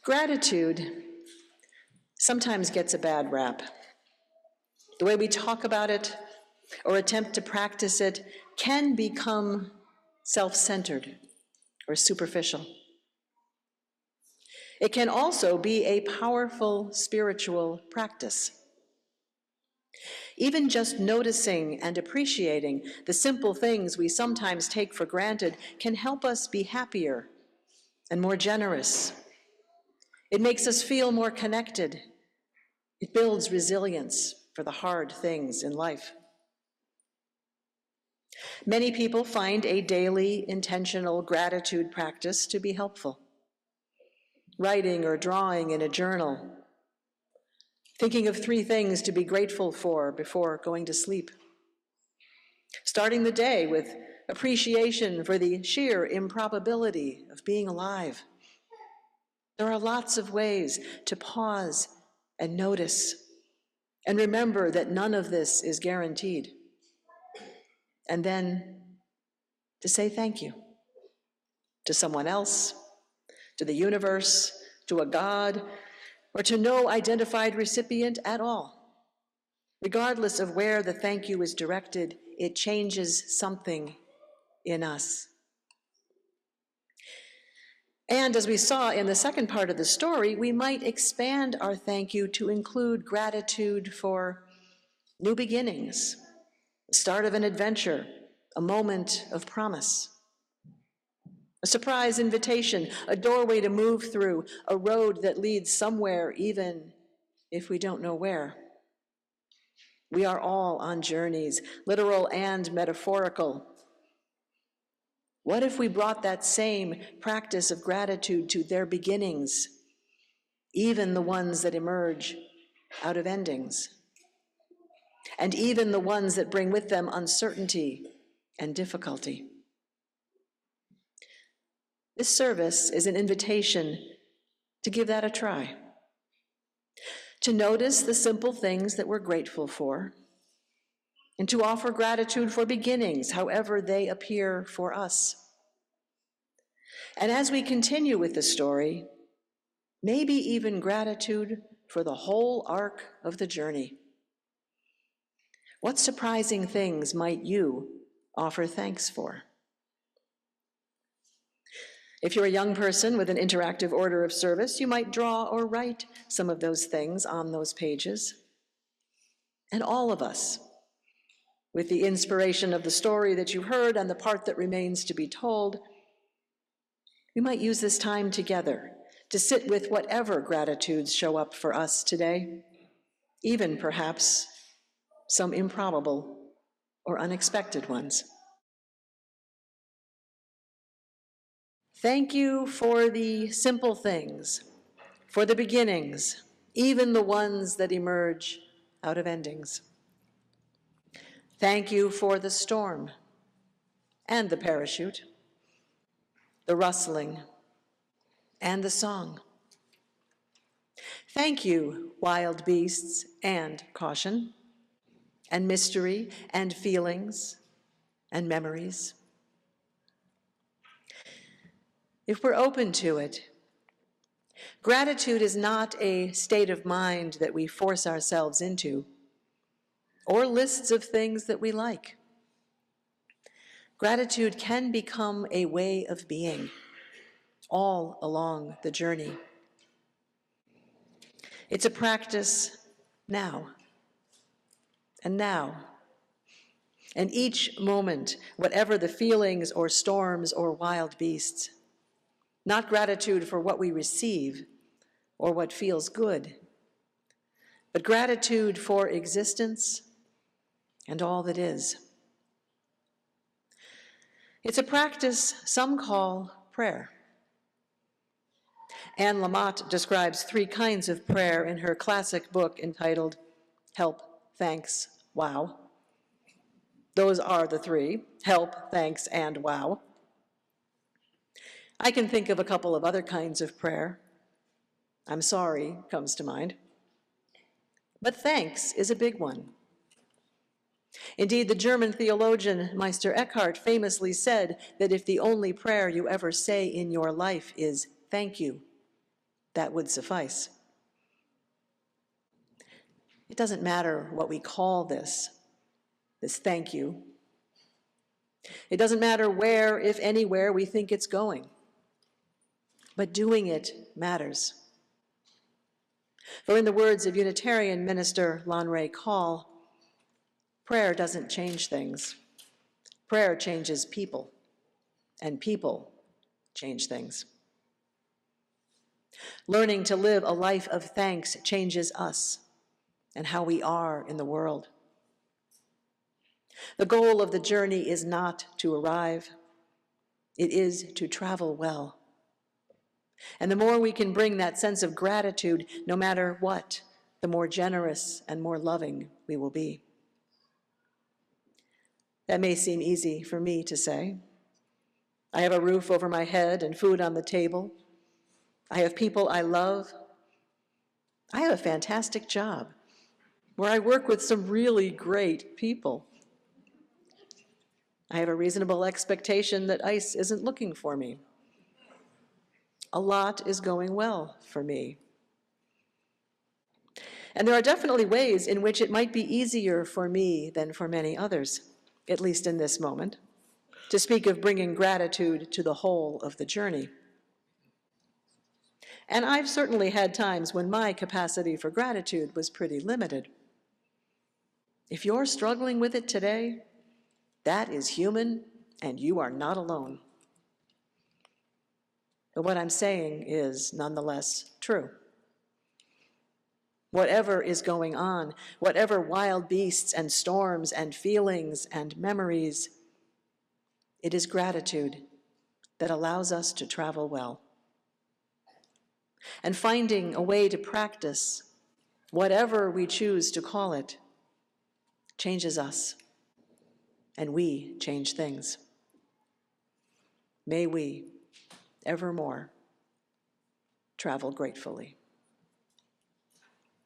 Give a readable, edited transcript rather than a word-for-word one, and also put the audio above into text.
Gratitude sometimes gets a bad rap. The way we talk about it or attempt to practice it can become self-centered or superficial. It can also be a powerful spiritual practice. Even just noticing and appreciating the simple things we sometimes take for granted can help us be happier and more generous. It makes us feel more connected. It builds resilience for the hard things in life. Many people find a daily, intentional gratitude practice to be helpful. Writing or drawing in a journal, thinking of 3 things to be grateful for before going to sleep. Starting the day with appreciation for the sheer improbability of being alive. There are lots of ways to pause and notice and remember that none of this is guaranteed. And then to say thank you to someone else, to the universe, to a God, or to no identified recipient at all. Regardless of where the thank you is directed, it changes something in us. And as we saw in the second part of the story, we might expand our thank you to include gratitude for new beginnings, the start of an adventure, a moment of promise, a surprise invitation, a doorway to move through, a road that leads somewhere, even if we don't know where. We are all on journeys, literal and metaphorical. What if we brought that same practice of gratitude to their beginnings, even the ones that emerge out of endings, and even the ones that bring with them uncertainty and difficulty? This service is an invitation to give that a try, to notice the simple things that we're grateful for, and to offer gratitude for beginnings, however they appear for us. And as we continue with the story, maybe even gratitude for the whole arc of the journey. What surprising things might you offer thanks for? If you're a young person with an interactive order of service, you might draw or write some of those things on those pages. And all of us, with the inspiration of the story that you heard and the part that remains to be told, we might use this time together to sit with whatever gratitudes show up for us today, even perhaps some improbable or unexpected ones. Thank you for the simple things, for the beginnings, even the ones that emerge out of endings. Thank you for the storm and the parachute, the rustling and the song. Thank you, wild beasts and caution, and mystery and feelings and memories. If we're open to it, gratitude is not a state of mind that we force ourselves into, or lists of things that we like. Gratitude can become a way of being all along the journey. It's a practice now, and now. And each moment, whatever the feelings or storms or wild beasts, not gratitude for what we receive or what feels good, but gratitude for existence and all that is. It's a practice some call prayer. Anne Lamott describes 3 kinds of prayer in her classic book entitled Help, Thanks, Wow. Those are the 3, help, thanks, and wow. I can think of a couple of other kinds of prayer. I'm sorry comes to mind. But thanks is a big one. Indeed, the German theologian Meister Eckhart famously said that if the only prayer you ever say in your life is thank you, that would suffice. It doesn't matter what we call this thank you. It doesn't matter where, if anywhere, we think it's going. But doing it matters. For in the words of Unitarian minister Lanre Call, prayer doesn't change things. Prayer changes people, and people change things. Learning to live a life of thanks changes us and how we are in the world. The goal of the journey is not to arrive. It is to travel well. And the more we can bring that sense of gratitude, no matter what, the more generous and more loving we will be. That may seem easy for me to say. I have a roof over my head and food on the table. I have people I love. I have a fantastic job where I work with some really great people. I have a reasonable expectation that ICE isn't looking for me. A lot is going well for me. And there are definitely ways in which it might be easier for me than for many others, at least in this moment, to speak of bringing gratitude to the whole of the journey. And I've certainly had times when my capacity for gratitude was pretty limited. If you're struggling with it today, that is human, and you are not alone. But what I'm saying is nonetheless true. Whatever is going on, whatever wild beasts and storms and feelings and memories, it is gratitude that allows us to travel well. And finding a way to practice, whatever we choose to call it, changes us, and we change things. May we, evermore, travel gratefully.